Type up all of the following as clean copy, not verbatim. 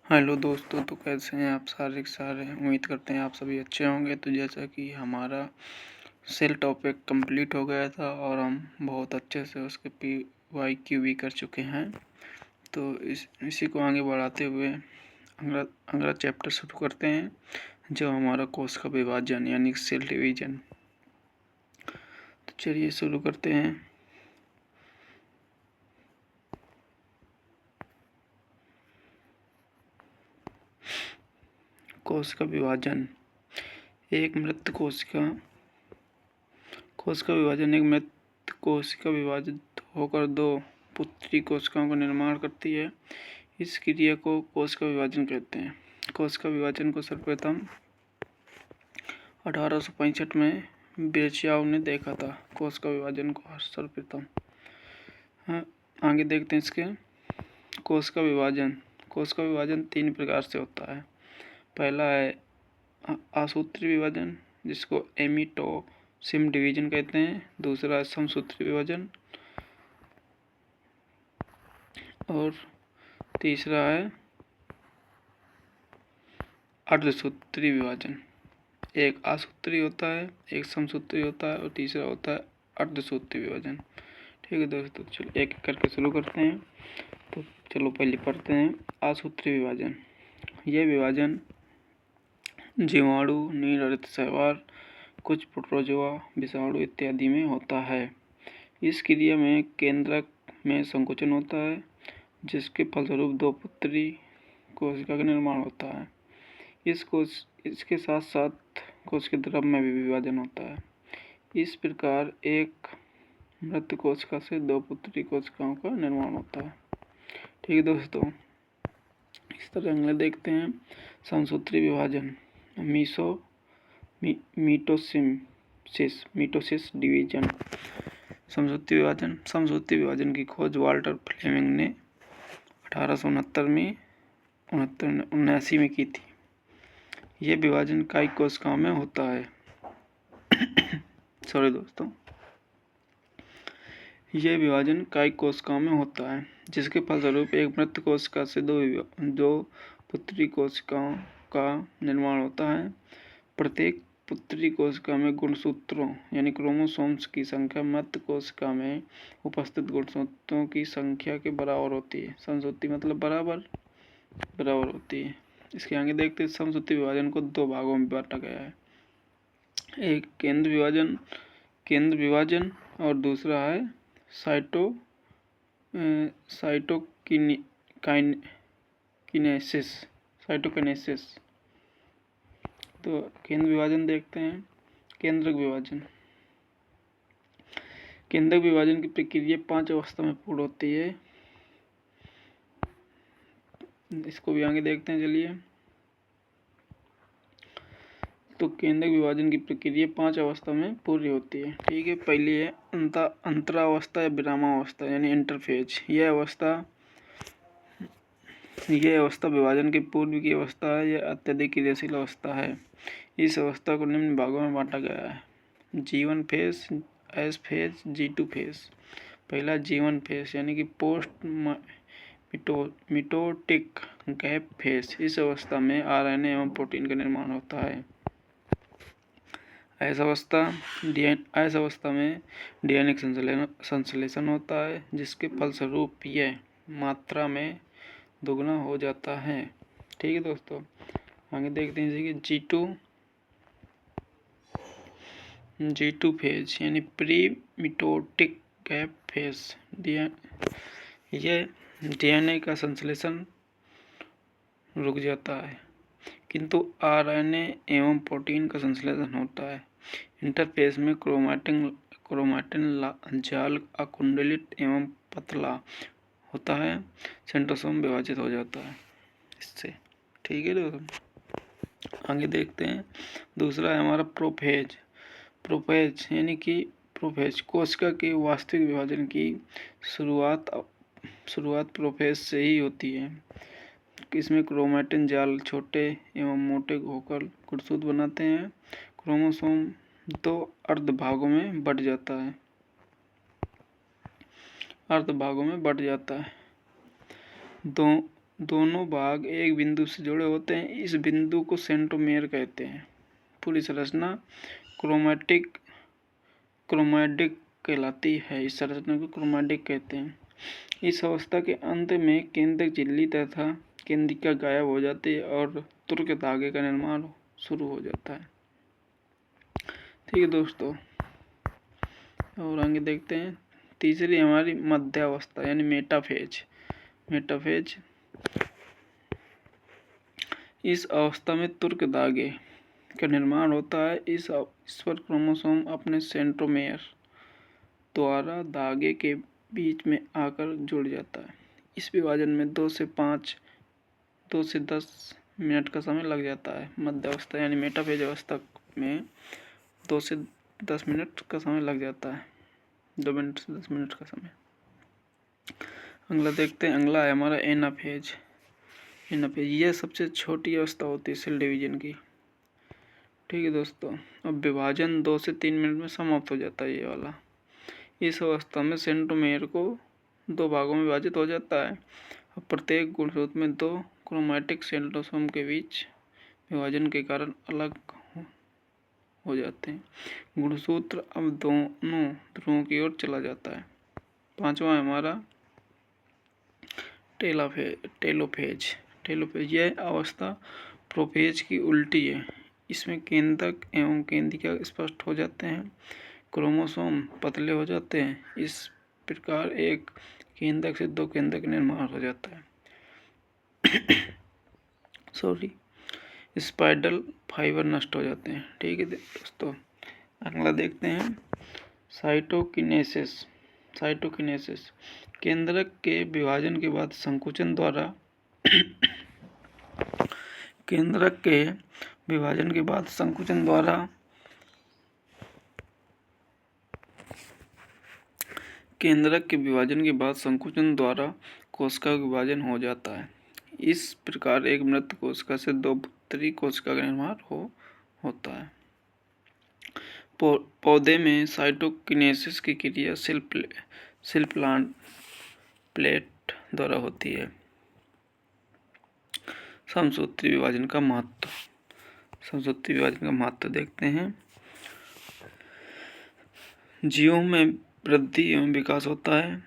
Hello दोस्तों, तो कैसे हैं आप सारे उम्मीद करते हैं आप सभी अच्छे होंगे। तो जैसा कि हमारा सेल टॉपिक कंप्लीट हो गया था और हम बहुत अच्छे से उसके PYQ कर चुके हैं। तो इसी को आगे बढ़ाते हुए अगला चैप्टर शुरू करते हैं, जो हमारा कोष का विभाजन यानी सेल डिवीजन। तो चलिए शुरू करते हैं। कोष का विभाजन। एक मृत कोशिका विभाजन एक मृत कोशिका विभाजित होकर दो पुत्री कोशिकाओं का निर्माण करती है। इस क्रिया को कोशिका विभाजन कहते हैं। कोशिका विभाजन को सर्वप्रथम 1865 में बिरचाओ ने देखा था। कोशिका विभाजन को सर्वप्रथम आगे देखते हैं इसके। कोशिका विभाजन 3 प्रकार से होता है। पहला है आसूत्री विभाजन, जिसको एमिटोसिस डिवीजन कहते हैं। दूसरा है समसूत्री विभाजन और तीसरा है अर्धसूत्री विभाजन। एक आसूत्री होता है, एक समसूत्री होता है और तीसरा होता है अर्धसूत्री विभाजन। ठीक है दोस्तों, चलो एक एक करके शुरू करते हैं। तो चलो पहले पढ़ते हैं आसूत्री विभाजन। यह विभाजन जीवाणु, नील हरित शैवाल, कुछ प्रोटोजोआ, विषाणु इत्यादि में होता है। इस क्रिया में केंद्रक में संकुचन होता है, जिसके फलस्वरूप दो पुत्री कोशिका का निर्माण होता है। इसके साथ साथ कोशिका द्रव में भी विभाजन होता है। इस प्रकार एक मृत कोशिका से दो पुत्री कोशिकाओं का निर्माण होता है। ठीक है दोस्तों, इस तरह अगले देखते हैं समसूत्री विभाजन, मीटोसिस डिवीजन। समसूत्री विभाजन की खोज वाल्टर फ्लेमिंग ने 1869 में की थी। यह विभाजन कई कोशिकाओं में होता है। यह विभाजन कई कोशिकाओं में होता है, जिसके फलस्वरूप एक मृत कोशिका से दो पुत्री कोशिकाओं का निर्माण होता है। प्रत्येक पुत्री कोशिका में गुणसूत्रों यानी क्रोमोसोम्स की संख्या मृत कोशिका में उपस्थित गुणसूत्रों की संख्या के बराबर होती है। समसूत्री मतलब बराबर होती है। इसके आगे देखते हैं समसूत्री विभाजन को 2 भागों में बांटा गया है। एक केंद्र विभाजन और दूसरा है साइटोकाइनेसिस। तो केंद्र विभाजन देखते हैं। केंद्रक विभाजन की प्रक्रिया 5 अवस्था में पूर्ण होती है। इसको भी आगे देखते हैं चलिए। तो केंद्रक विभाजन की प्रक्रिया 5 अवस्था में पूरी होती है। ठीक है, पहली है अंतरावस्था या विरामावस्था यानी इंटरफेज। यह अवस्था विभाजन के पूर्व की अवस्था है। यह अत्यधिक क्रियाशील अवस्था है। इस अवस्था को निम्न भागों में बांटा गया है: G1 phase, S phase, G2 phase. पहला G1 फेज यानी कि पोस्ट मिटोटिक गैप फेज। इस अवस्था में RNA एवं प्रोटीन का निर्माण होता है। ऐसा अवस्था में DNA संश्लेषण होता है, जिसके फलस्वरूप यह मात्रा में दोगुना हो जाता है। ठीक है दोस्तों, आगे देखते हैं जैसे कि G2 फेज यानी प्री मिटोटिक गैप फेज। यह DNA का संश्लेषण रुक जाता है, किंतु RNA एवं प्रोटीन का संश्लेषण होता है। इंटरफेज में क्रोमैटिन जाल अकुंडलित एवं पतला होता है। सेंट्रोसोम विभाजित हो जाता है इससे। ठीक है दोस्तों, आगे देखते हैं। दूसरा है हमारा प्रोफेज यानी कि कोशिका के वास्तविक विभाजन की शुरुआत प्रोफेज से ही होती है। इसमें क्रोमैटिन जाल छोटे एवं मोटे होकर गुणसूत्र बनाते हैं। क्रोमोसोम 2 अर्ध भागों में बट जाता है। दोनों भाग एक बिंदु से जुड़े होते हैं। इस बिंदु को सेंट्रोमेयर कहते हैं। पूरी संरचना क्रोमैटिक कहलाती है। इस संरचना को क्रोमैटिक कहते हैं। इस अवस्था के अंत में केंद्रक झिल्ली तथा केंद्रिका गायब हो जाती है और तुर्क धागे का निर्माण शुरू हो जाता है। ठीक है दोस्तों, और आगे देखते हैं। तीसरी हमारी मध्यावस्था यानी मेटाफेज। इस अवस्था में तुर्क धागे का निर्माण होता है। इस पर क्रोमोसोम अपने सेंट्रोमेयर द्वारा धागे के बीच में आकर जुड़ जाता है। इस विभाजन में 2 से 10 मिनट का समय लग जाता है। मध्यावस्था यानी मेटाफेज अवस्था में 2 से 10 मिनट का समय लग जाता है। 2 मिनट से 10 मिनट का समय। अगला देखते हैं। अगला है हमारा एनाफेज। यह सबसे छोटी अवस्था होती है सेल डिवीजन की। ठीक है दोस्तों, अब विभाजन 2 से 3 मिनट में समाप्त हो जाता है ये वाला। इस अवस्था में सेंट्रोमेयर को 2 भागों में विभाजित हो जाता है। अब प्रत्येक गुणसूत्र में 2 क्रोमैटिक सेंट्रोसोम के बीच विभाजन के कारण अलग हो जाते हैं। गुणसूत्र अब दोनों ध्रुवों की ओर चला जाता है। 5वां है हमारा टेलोफेज। यह अवस्था प्रोफेज की उल्टी है। इसमें केंद्रक एवं केंद्रिका स्पष्ट हो जाते हैं। क्रोमोसोम पतले हो जाते हैं। इस प्रकार एक केंद्रक से 2 केंद्रक निर्माण हो जाता है। स्पाइडल फाइबर नष्ट हो जाते हैं। ठीक है दोस्तों, अगला देखते हैं। साइटोकिनेसिस। केंद्रक के विभाजन के बाद संकुचन द्वारा केंद्रक के विभाजन के बाद संकुचन द्वारा कोशिका का विभाजन हो जाता है। इस प्रकार एक मृत कोशिका से 2 पुत्री कोशिका का निर्माण होता है। पौधे में साइटोकिनेसिस की क्रिया सेल प्लेट द्वारा होती है। समसूत्री विभाजन का महत्व देखते हैं। जीवों में वृद्धि एवं विकास होता है।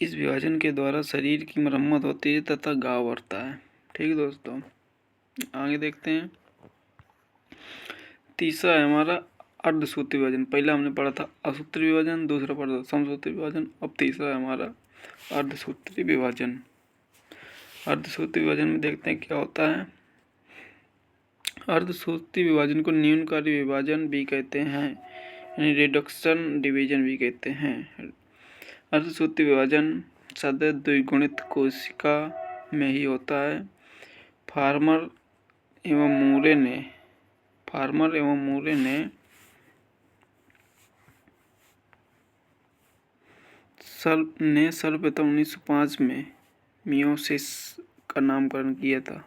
इस विभाजन के द्वारा शरीर की मरम्मत होती है तथा घाव बढ़ता है। ठीक है दोस्तों, आगे देखते हैं। तीसरा है हमारा अर्धसूत्री विभाजन। पहला हमने पढ़ा था असूत्री विभाजन, दूसरा पढ़ा था समसूत्री विभाजन। अब तीसरा है हमारा अर्धसूत्री विभाजन। अर्धसूत्री विभाजन में देखते हैं क्या होता है। अर्धसूत्री विभाजन को न्यूनकारी विभाजन भी कहते हैं, यानी रिडक्शन डिवीजन भी कहते हैं। अर्धसूत्री विभाजन सदैव द्विगुणित कोशिका में ही होता है। फार्मर एवं मूरे ने सर्वप्रथम 1905 में मियोसिस का नामकरण किया था।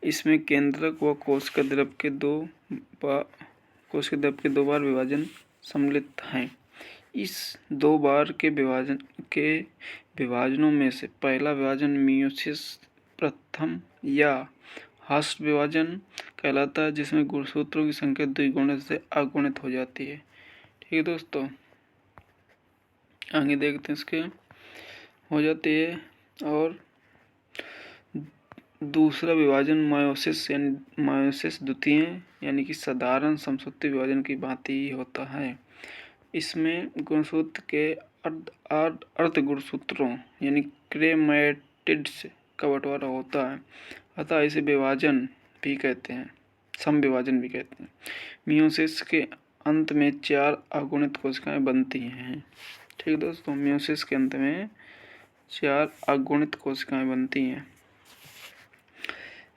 इसमें केंद्रक व कोशिका द्रव के 2 बार विभाजन सम्मिलित हैं। इस 2 बार के विभाजनों में से पहला विभाजन मियोसिस प्रथम या हस्त विभाजन कहलाता है, जिसमें गुणसूत्रों की संख्या द्विगुणित से अगुणित हो जाती है। ठीक है दोस्तों, आगे देखते हैं। इसके हो जाती है। और दूसरा विभाजन मायोसिस द्वितीय यानी कि साधारण समसूत्री विभाजन की भांति ही होता है। इसमें गुणसूत्र के अर्ध गुणसूत्रों यानी क्रेमैटिड्स का बंटवारा होता है, अतः इसे विभाजन भी कहते हैं, समविभाजन भी कहते हैं। मियोसिस के अंत में 4 अगुणित कोशिकाएं बनती हैं। ठीक है दोस्तों, मियोसिस के अंत में 4 अगुणित कोशिकाएं बनती हैं।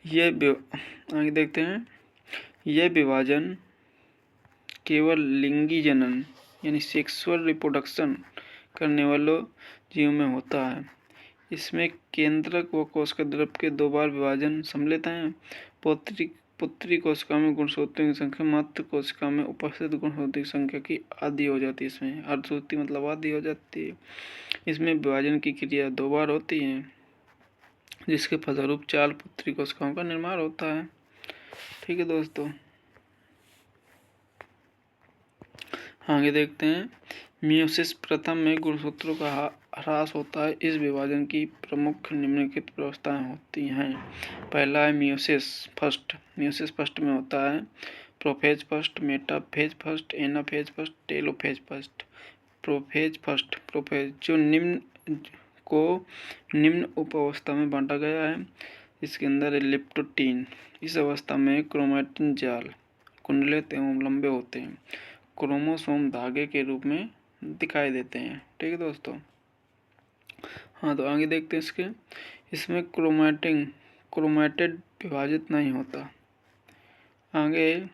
आगे देखते हैं। यह विभाजन केवल लिंगी जनन यानी सेक्सुअल रिप्रोडक्शन करने वालों जीवों में होता है। इसमें केंद्रक व कोशिका द्रव के 2 बार विभाजन सम्मिलित हैं। पुत्री कोशिका में गुणसूत्रों की संख्या मात्र कोशिका में उपस्थित गुणसूत्रों की संख्या की आधी हो जाती है। इसमें अर्धसूत्री मतलब आधी हो जाती है। इसमें विभाजन की क्रिया 2 बार होती है। जिसके फलस्वरूप चाल पुत्री कोशिकाओं का निर्माण होता है। ठीक है दोस्तों, आगे देखते हैं। मियोसिस प्रथम में गुणसूत्रों का ह्रास होता है। इस विभाजन की प्रमुख निम्नलिखित व्यवस्थाएं होती हैं। पहला है मियोसिस फर्स्ट। मियोसिस फर्स्ट में होता है prophase first, metaphase first, anaphase first, telophase first. Prophase first, prophase जो निम्न उप अवस्था में बांटा गया है। इसके अंदर लिप्टोटीन। इस अवस्था में क्रोमैटिन जाल कुंडलित एवं लंबे होते हैं, क्रोमोसोम धागे के रूप में दिखाई देते हैं। ठीक है दोस्तों, हाँ तो आगे देखते हैं इसके। इसमें क्रोमैटिड विभाजित नहीं होता। आगे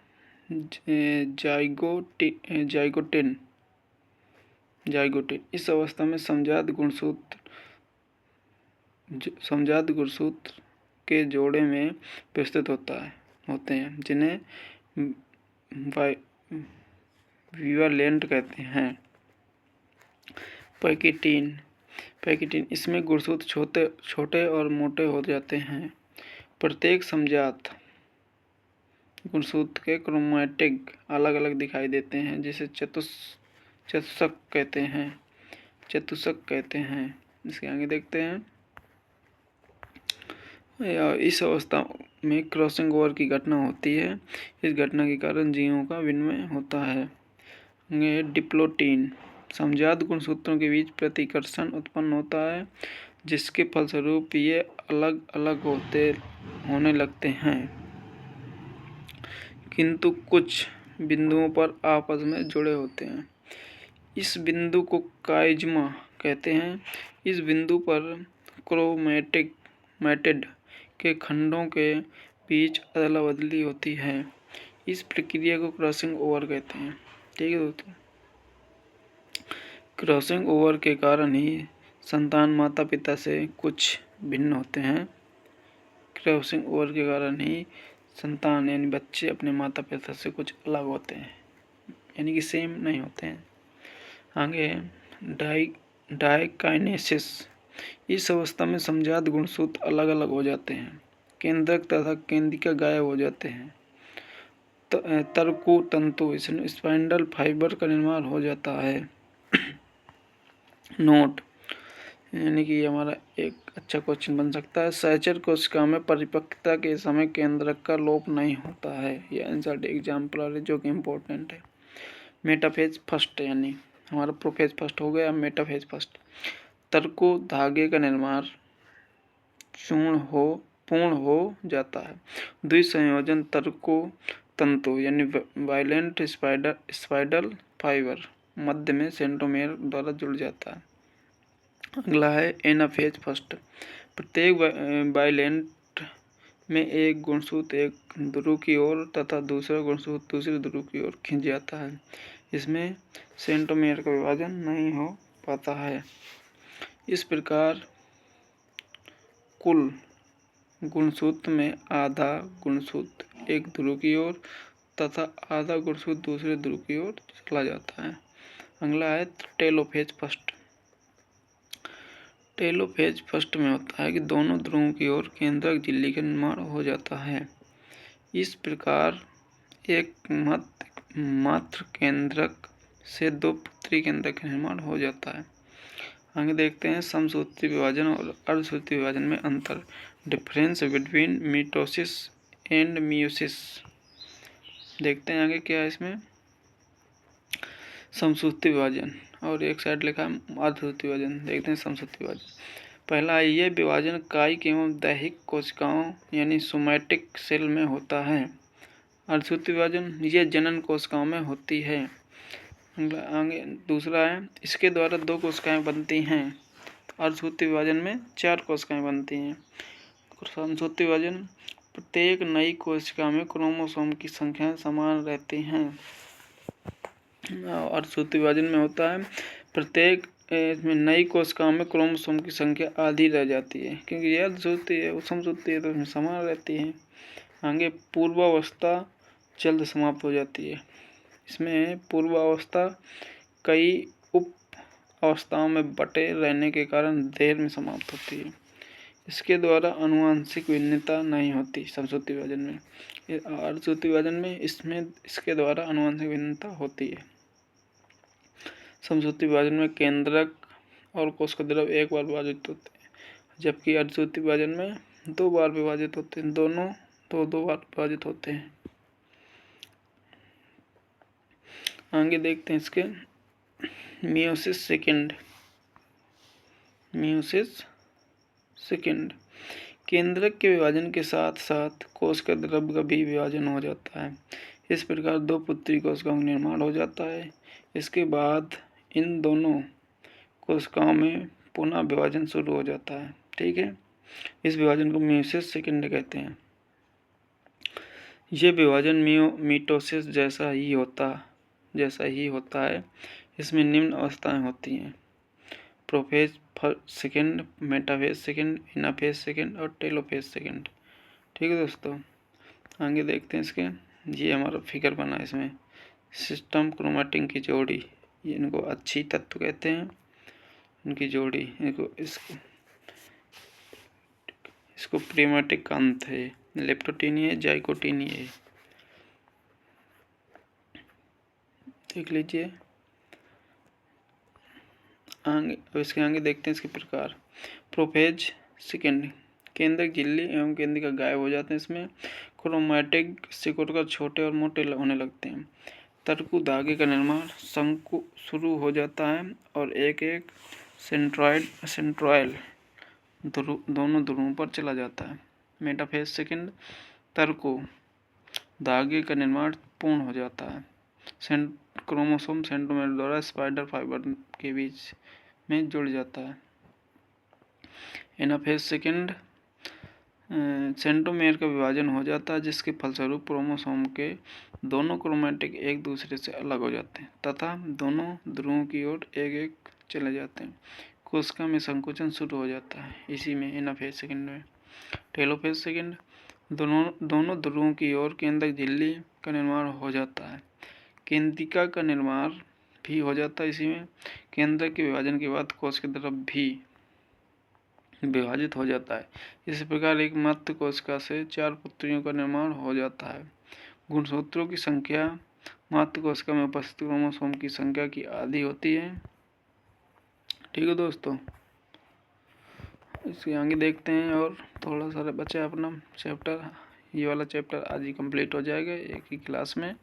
जाइगोटिन। इस अवस्था में समजात गुणसूत्र के जोड़े में विस्तृत होते हैं, जिन्हें विवालेंट कहते हैं। पैकिटीन इसमें गुणसूत्र छोटे और मोटे हो जाते हैं। प्रत्येक समजात गुणसूत्र के क्रोमैटिड अलग अलग दिखाई देते हैं, जिसे चतुष्क कहते हैं। इसके आगे देखते हैं। इस अवस्था में क्रॉसिंग ओवर की घटना होती है। इस घटना के कारण जीवों का विनिमय होता है। डिप्लोटीन समजात गुणसूत्रों के बीच प्रतिकर्षण उत्पन्न होता है, जिसके फलस्वरूप ये अलग अलग होने लगते हैं, किंतु कुछ बिंदुओं पर आपस में जुड़े होते हैं। इस बिंदु को काइज़मा कहते हैं। इस बिंदु पर क्रोमैटिड के खंडों के बीच अदला बदली होती है। इस प्रक्रिया को क्रॉसिंग ओवर कहते हैं। ठीक है दोस्तों, क्रॉसिंग ओवर के कारण ही संतान माता पिता से कुछ भिन्न होते हैं। क्रॉसिंग ओवर के कारण ही संतान यानी बच्चे अपने माता पिता से कुछ अलग होते हैं, यानी कि सेम नहीं होते हैं। आगे डायकाइनेसिस। इस अवस्था में समजात गुणसूत्र अलग अलग हो जाते हैं। केंद्रक तथा केंद्रिका गायब हो जाते हैं। तरकु तंतु स्पाइंडल फाइबर का निर्माण हो जाता है। नोट, यानी कि हमारा एक अच्छा क्वेश्चन बन सकता है। सहचर कोशिका में परिपक्वता के समय केंद्रक का लोप नहीं होता है। यह आंसर एग्जाम्पल है जो कि इम्पोर्टेंट है। मेटाफेज फर्स्ट, यानी हमारा प्रोफेज फर्स्ट हो गया, मेटाफेज फर्स्ट। तरकु धागे का निर्माण पूर्ण हो जाता है। द्विसंयोजन तरकु तंतु यानी वायलेंट स्पाइडल फाइबर मध्य में सेंट्रोमेयर द्वारा जुड़ जाता है। अगला है एनाफेज फर्स्ट। प्रत्येक बाइलेंट में एक गुणसूत्र एक ध्रुव की ओर तथा दूसरा गुणसूत्र दूसरे ध्रुव की ओर खिंच जाता है। इसमें सेंट्रोमेयर का विभाजन नहीं हो पाता है। इस प्रकार कुल गुणसूत्र में आधा गुणसूत्र एक ध्रुव की ओर तथा आधा गुणसूत्र दूसरे ध्रुव की ओर चला जाता है। अगला है टेलोफेज फर्स्ट। टेलोफेज फर्स्ट में होता है कि दोनों ध्रुवों की ओर केंद्रक झिल्ली का निर्माण हो जाता है। इस प्रकार एक मात्र केंद्रक से दो पुत्री केंद्रक का निर्माण हो जाता है। आगे देखते हैं समसूत्री विभाजन और अर्धसूत्री विभाजन में अंतर। Difference between mitosis and meiosis. देखते हैं आगे क्या है इसमें। समसूत्री विभाजन और एक साइड लिखा है अर्धसूत्री विभाजन। देखते हैं समसूत्री विभाजन। पहला है ये विभाजन कायिक एवं दैहिक कोशिकाओं यानी सोमैटिक सेल में होता है। अर्धसूत्री विभाजन ये जनन कोशिकाओं में होती है। आगे दूसरा है इसके द्वारा दो कोशिकाएं बनती हैं। अर्धसूत्री विभाजन में 4 कोशिकाएं बनती हैं। समसूत्री विभाजन प्रत्येक नई कोशिका में क्रोमोसोम की संख्या समान रहती हैं। अर्धसूत्री विभाजन में होता है प्रत्येक इसमें नई कोशिकाओं में क्रोमोसोम की संख्या आधी रह जाती है, क्योंकि यह अर्धसूत्री है, समसूत्री है तो इसमें समान रहती है। आगे पूर्वावस्था जल्द समाप्त हो जाती है। इसमें पूर्वावस्था कई उप अवस्थाओं में बटे रहने के कारण देर में समाप्त होती है। इसके द्वारा आनुवंशिक भिन्नता नहीं होती। समसूत्री विभाजन में, अर्धसूत्री विभाजन में इसमें इसके द्वारा आनुवंशिक भिन्नता होती है। समसूत्री विभाजन में केंद्रक और कोशिका द्रव एक बार विभाजित होते हैं, जबकि अर्धसूत्री विभाजन में 2 बार विभाजित होते हैं। दोनों दो बार विभाजित होते हैं। आगे देखते हैं इसके मियोसिस सेकेंड। केंद्रक के विभाजन के साथ साथ कोशिका द्रव का भी विभाजन हो जाता है। इस प्रकार 2 पुत्री कोशिकाओं का निर्माण हो जाता है। इसके बाद इन दोनों कोशिकाओं में पुनः विभाजन शुरू हो जाता है। ठीक है, इस विभाजन को मियोसिस सेकेंड कहते हैं। ये विभाजन मीटोसिस जैसा ही होता है। इसमें निम्न अवस्थाएं होती हैं: prophase second, metaphase second, anaphase second और टेलोफेज सेकेंड। ठीक है दोस्तों, आगे देखते हैं इसके। ये हमारा फिगर बना है, इसमें सिस्टम क्रोमैटिन की जोड़ी, इनको अच्छी तत्व कहते हैं। इनकी जोड़ी, इसको प्रीमेटिक का अंत है, लेप्टोटीनिया जाइकोटीनिया। देख लीजिए आगे। अब इसके आगे देखते हैं इसके प्रकार। प्रोफेज सेकेंड, केंद्रक झिल्ली एवं केंद्रिका गायब हो जाते हैं। इसमें क्रोमैटिक सिकुड़कर छोटे और मोटे होने लगते हैं। तर्कु धागे का निर्माण शंकु शुरू हो जाता है और एक एक सेंट्रॉयल दोनों ध्रुवों पर चला जाता है। मेटाफेज सेकेंड, तर्कु धागे का निर्माण पूर्ण हो जाता है। क्रोमोसोम सेंट्रोमेर द्वारा स्पाइडर फाइबर के बीच में जुड़ जाता है। एनाफेज सेकेंड, सेंट्रोमेर का विभाजन हो जाता है, जिसके फलस्वरूप क्रोमोसोम के दोनों क्रोमैटिक एक दूसरे से अलग हो जाते हैं तथा दोनों ध्रुवों की ओर एक एक चले जाते हैं। कोशिका में संकुचन शुरू हो जाता है इसी में, एनाफेज सेकेंड में। टेलोफेज सेकेंड, दोनों ध्रुवों की ओर केंद्रक झिल्ली का निर्माण हो जाता है। केंद्रिका का निर्माण भी हो जाता है इसी में। केंद्रक के विभाजन के बाद कोशिका द्रव भी विभाजित हो जाता है। इस प्रकार एक मात्र कोशिका से 4 पुत्रियों का निर्माण हो जाता है। गुणसूत्रों की संख्या मात्र कोशिका में उपस्थित क्रोमोसोम की संख्या की आधी होती है। ठीक है दोस्तों, इसके आगे देखते हैं और थोड़ा सा बचा अपना चैप्टर। ये वाला चैप्टर आज ही कंप्लीट हो जाएगा एक ही क्लास में।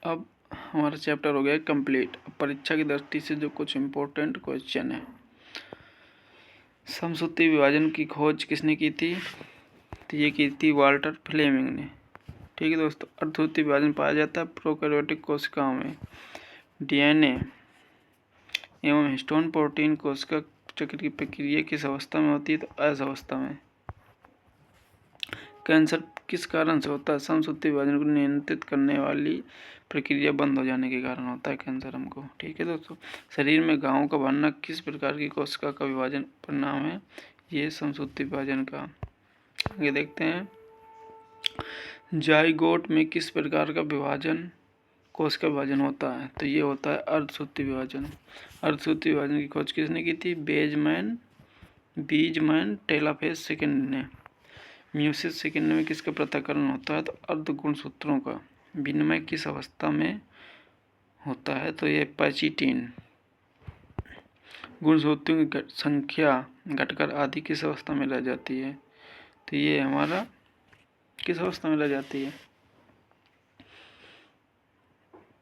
अब हमारा चैप्टर हो गया कंप्लीट। परीक्षा की दृष्टि से जो कुछ इम्पोर्टेंट क्वेश्चन है। समसूत्री विभाजन की खोज किसने की थी? तो ये की थी वाल्टर फ्लेमिंग ने। ठीक है दोस्तों, अर्धसूत्री विभाजन पाया जाता है प्रोकैरियोटिक कोशिकाओं में। डीएनए एवं हिस्टोन प्रोटीन कोशिका चक्र की प्रक्रिया किस अवस्था में होती है? तो एस अवस्था में। कैंसर किस कारण से होता है? समसूत्री विभाजन को नियंत्रित करने वाली प्रक्रिया बंद हो जाने के कारण होता है कैंसर हमको। ठीक है दोस्तों, शरीर में घावों का बनना किस प्रकार की कोशिका का विभाजन परिणाम है? ये समसूत्री विभाजन का। आगे देखते हैं, जाइगोट में किस प्रकार का विभाजन कोशिका विभाजन होता है? तो ये होता है अर्धसूत्री विभाजन। अर्धसूत्री विभाजन की खोज किसने की थी? बीजमैन टेलोफेज सेकेंड ने। मियोसिस सेकेंड में किसका पृथक्करण होता है? तो अर्ध गुणसूत्रों का विनिमय किस अवस्था में होता है? तो ये पैचिटिन। गुणसूत्रों की संख्या घटकर आधी किस अवस्था में रह जाती है? तो ये हमारा किस अवस्था में रह जाती है?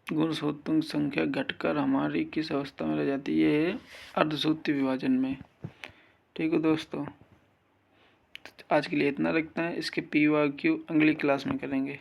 गुणसूत्रों की संख्या घटकर हमारी किस अवस्था में रह जाती है? ये अर्धसूत्री विभाजन में। ठीक है दोस्तों, आज के लिए इतना रखते हैं। इसके PYQ अगली क्लास में करेंगे।